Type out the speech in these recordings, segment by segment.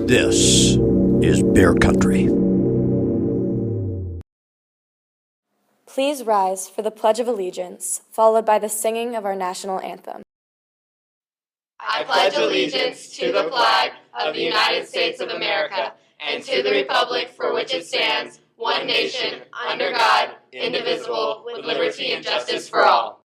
This is Bear Country. Please rise for the Pledge of Allegiance, followed by the singing of our national anthem. I pledge allegiance to the flag of the United States of America and to the republic for which it stands, one nation, under God, indivisible, with liberty and justice for all.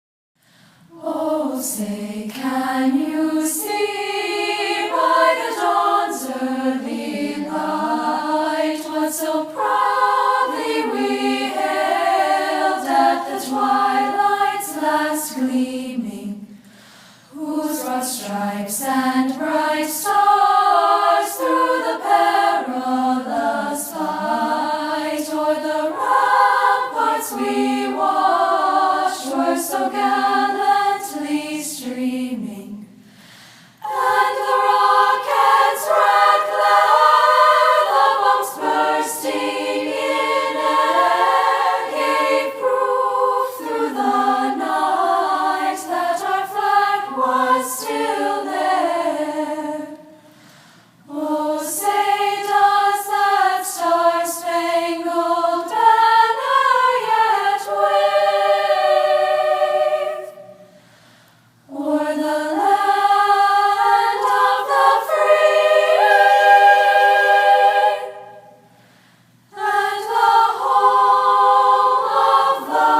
Oh, say, can you see by the dawn's early light what so proudly we hailed at the twilight's last gleaming, whose broad stripes and bright stars through the perilous fight o'er the ramparts we watched were so gallantly streaming, and the rocket's red glare, the bombs bursting in air, gave proof through the night that our flag was still there. Oh, say, does that star-spangled banner yet wave o'er the land of the free and the home of the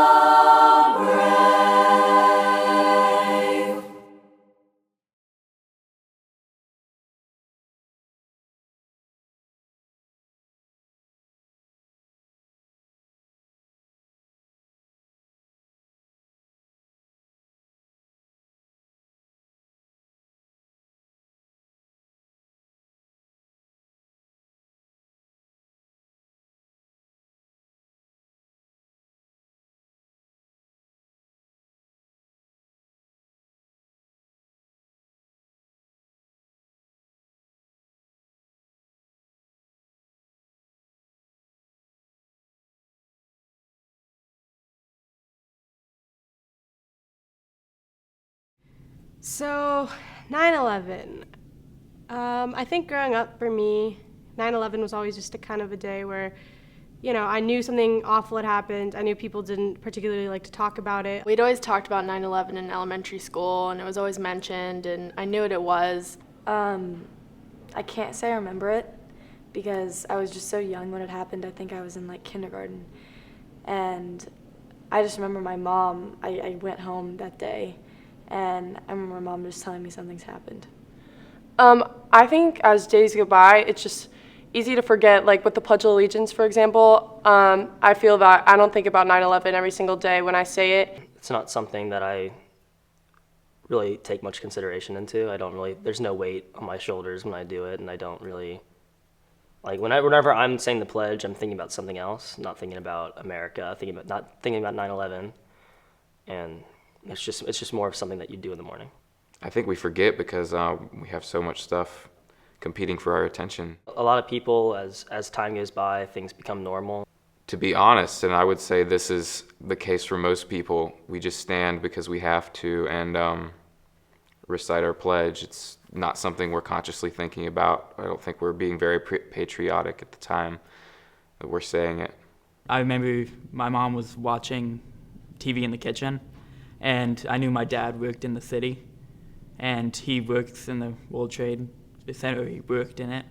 brave? So, 9/11. I think growing up for me, 9/11 was always just a kind of a day where, I knew something awful had happened. I knew people didn't particularly like to talk about it. We'd always talked about 9/11 in elementary school, and it was always mentioned, and I knew what it was. I can't say I remember it because I was just so young when it happened. I think I was in kindergarten. And I just remember my mom, I went home that day, and I remember my mom just telling me something's happened. I think as days go by, it's just easy to forget, like with the Pledge of Allegiance, for example. I feel that I don't think about 9/11 every single day when I say it. It's not something that I really take much consideration into. There's no weight on my shoulders when I do it, and I don't really, whenever I'm saying the pledge, I'm thinking about something else, not thinking about America, not thinking about 9/11, and it's just more of something that you do in the morning. I think we forget because we have so much stuff competing for our attention. A lot of people, as time goes by, things become normal. To be honest, and I would say this is the case for most people, we just stand because we have to and recite our pledge. It's not something we're consciously thinking about. I don't think we're being very patriotic at the time that we're saying it. I remember my mom was watching TV in the kitchen, and I knew my dad worked in the city, and he works in the World Trade Center. He worked in it,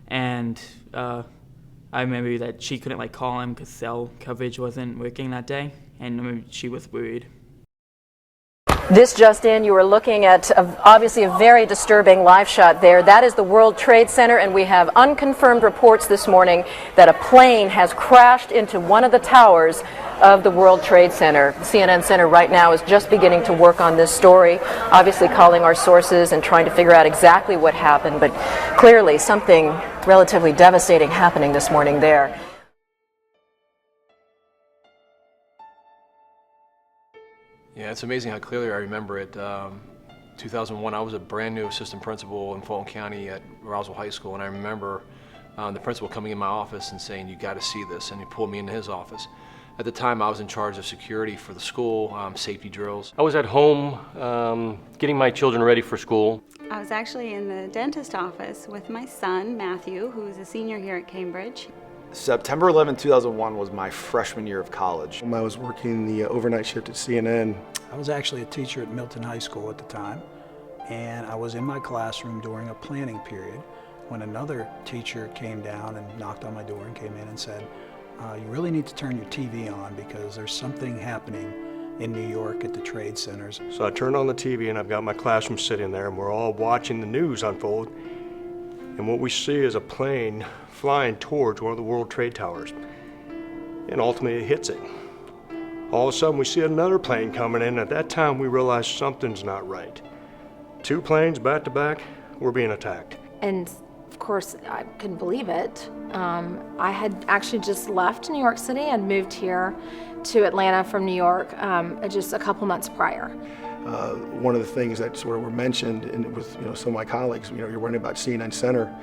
and I remember that she couldn't call him because cell coverage wasn't working that day, and I remember she was worried. This just in, you are looking at obviously a very disturbing live shot there. That is the World Trade Center, and we have unconfirmed reports this morning that a plane has crashed into one of the towers of the World Trade Center. The CNN Center right now is just beginning to work on this story, obviously calling our sources and trying to figure out exactly what happened, but clearly something relatively devastating happening this morning there. Yeah, it's amazing how clearly I remember it. 2001, I was a brand new assistant principal in Fulton County at Roswell High School, and I remember the principal coming in my office and saying, "You got to see this," and he pulled me into his office. At the time, I was in charge of security for the school, safety drills. I was at home getting my children ready for school. I was actually in the dentist office with my son, Matthew, who's a senior here at Cambridge. September 11, 2001 was my freshman year of college. I was working the overnight shift at CNN. I was actually a teacher at Milton High School at the time, and I was in my classroom during a planning period when another teacher came down and knocked on my door and came in and said, you really need to turn your TV on because there's something happening in New York at the trade centers. So I turned on the TV and I've got my classroom sitting there and we're all watching the news unfold. And what we see is a plane flying towards one of the World Trade Towers. And ultimately it hits it. All of a sudden we see another plane coming in. At that time we realize something's not right. 2 planes back to back, we're being attacked. And of course I couldn't believe it. I had actually just left New York City and moved here to Atlanta from New York just a couple months prior. One of the things that sort of were mentioned with some of my colleagues, you're worrying about CNN Center.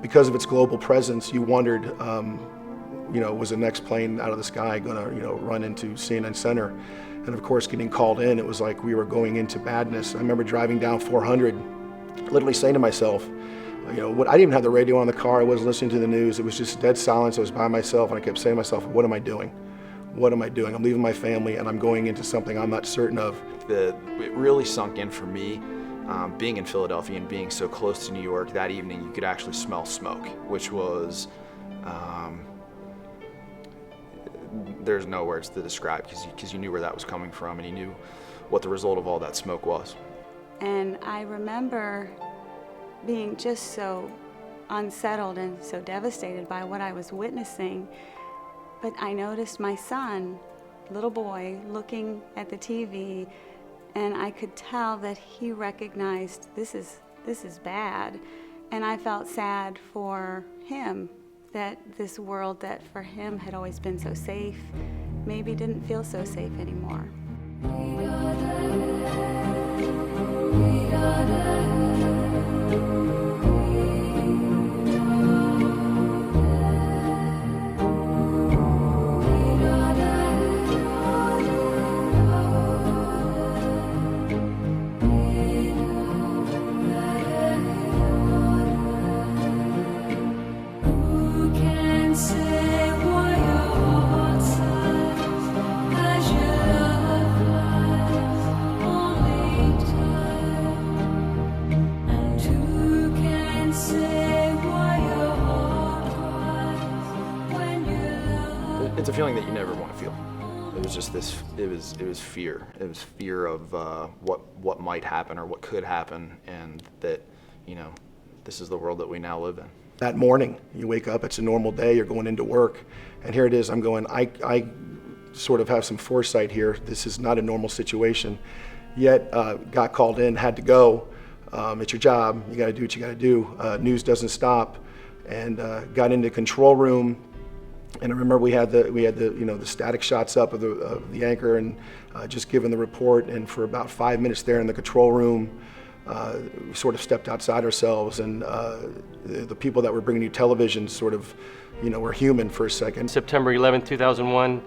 Because of its global presence, you wondered, was the next plane out of the sky going to run into CNN Center? And of course, getting called in, it was like we were going into badness. I remember driving down 400, literally saying to myself, I didn't even have the radio on the car. I wasn't listening to the news. It was just dead silence. I was by myself, and I kept saying to myself, what am I doing? What am I doing? I'm leaving my family, and I'm going into something I'm not certain of. It really sunk in for me, being in Philadelphia and being so close to New York. That evening, you could actually smell smoke, which was, there's no words to describe because you knew where that was coming from, and you knew what the result of all that smoke was. And I remember being just so unsettled and so devastated by what I was witnessing. But I noticed my son, little boy, looking at the TV, and I could tell that he recognized this is bad. And I felt sad for him, that this world that for him had always been so safe, maybe didn't feel so safe anymore. It's a feeling that you never want to feel. It was just this, it was fear. It was fear of what might happen or what could happen, and that, this is the world that we now live in. That morning, you wake up, it's a normal day, you're going into work, and here it is, I'm going, I sort of have some foresight here. This is not a normal situation. Yet, got called in, had to go. It's your job, you gotta do what you gotta do. News doesn't stop. And got into the control room, and I remember we had the static shots up of the anchor, and just given the report, and for about 5 minutes there in the control room, we sort of stepped outside ourselves, and the people that were bringing you television sort of, were human for a second. September 11, 2001,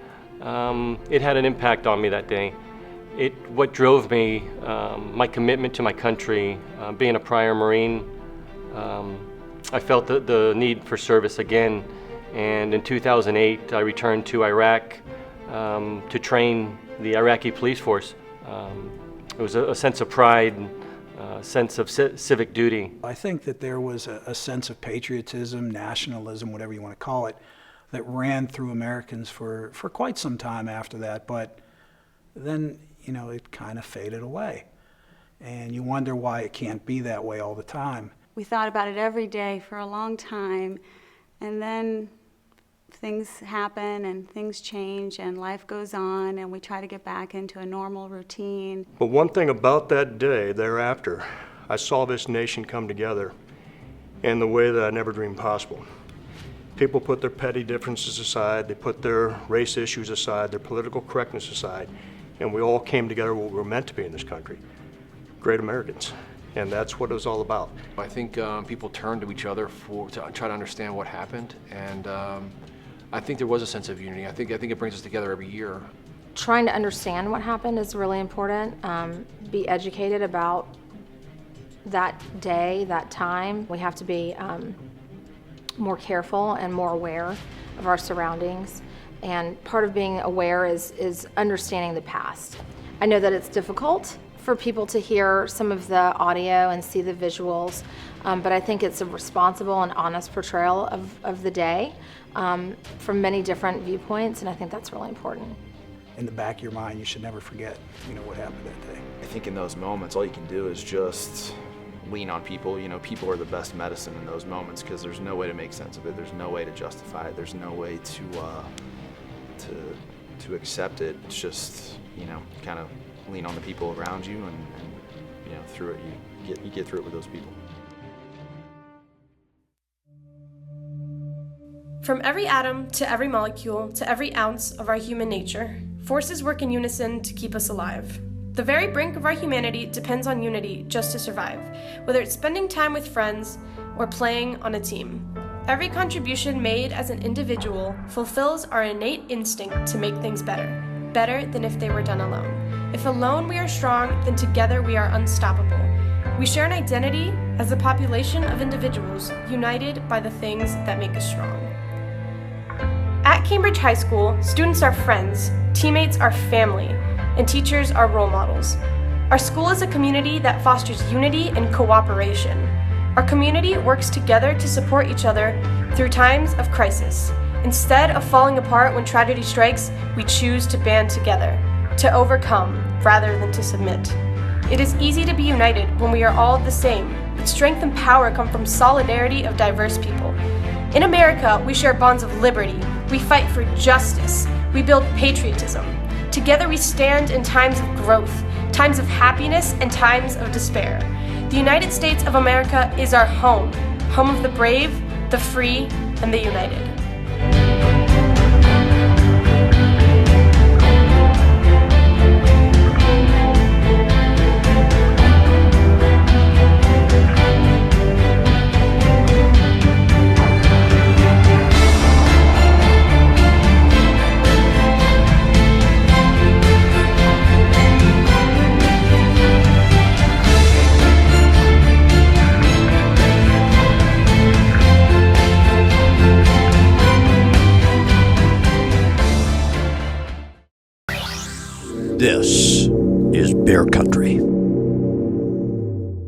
it had an impact on me that day. What drove me, my commitment to my country, being a prior Marine, I felt the need for service again. And in 2008, I returned to Iraq to train the Iraqi police force. It was a sense of pride, a sense of civic duty. I think that there was a sense of patriotism, nationalism, whatever you want to call it, that ran through Americans for quite some time after that. But then, it kind of faded away. And you wonder why it can't be that way all the time. We thought about it every day for a long time, and then things happen and things change and life goes on, and we try to get back into a normal routine. But one thing about that day thereafter, I saw this nation come together in the way that I never dreamed possible. People put their petty differences aside, they put their race issues aside, their political correctness aside, and we all came together what we were meant to be in this country, great Americans. And that's what it was all about. I think people turned to each other to try to understand what happened, and I think there was a sense of unity. I think it brings us together every year. Trying to understand what happened is really important. Be educated about that day, that time. We have to be more careful and more aware of our surroundings. And part of being aware is understanding the past. I know that it's difficult for people to hear some of the audio and see the visuals, but I think it's a responsible and honest portrayal of the day from many different viewpoints, and I think that's really important. In the back of your mind, you should never forget, what happened that day. I think in those moments, all you can do is just lean on people. People are the best medicine in those moments because there's no way to make sense of it. There's no way to justify it. There's no way to accept it. It's just, kind of lean on the people around you, and through it, you get through it with those people. From every atom to every molecule to every ounce of our human nature, forces work in unison to keep us alive. The very brink of our humanity depends on unity just to survive, whether it's spending time with friends or playing on a team. Every contribution made as an individual fulfills our innate instinct to make things better than if they were done alone. If alone we are strong, then together we are unstoppable. We share an identity as a population of individuals united by the things that make us strong. At Cambridge High School, students are friends, teammates are family, and teachers are role models. Our school is a community that fosters unity and cooperation. Our community works together to support each other through times of crisis. Instead of falling apart when tragedy strikes, we choose to band together, to overcome rather than to submit. It is easy to be united when we are all the same, but strength and power come from solidarity of diverse people. In America, we share bonds of liberty. We fight for justice. We build patriotism. Together we stand in times of growth, times of happiness, and times of despair. The United States of America is our home of the brave, the free, and the united. This is Bear Country.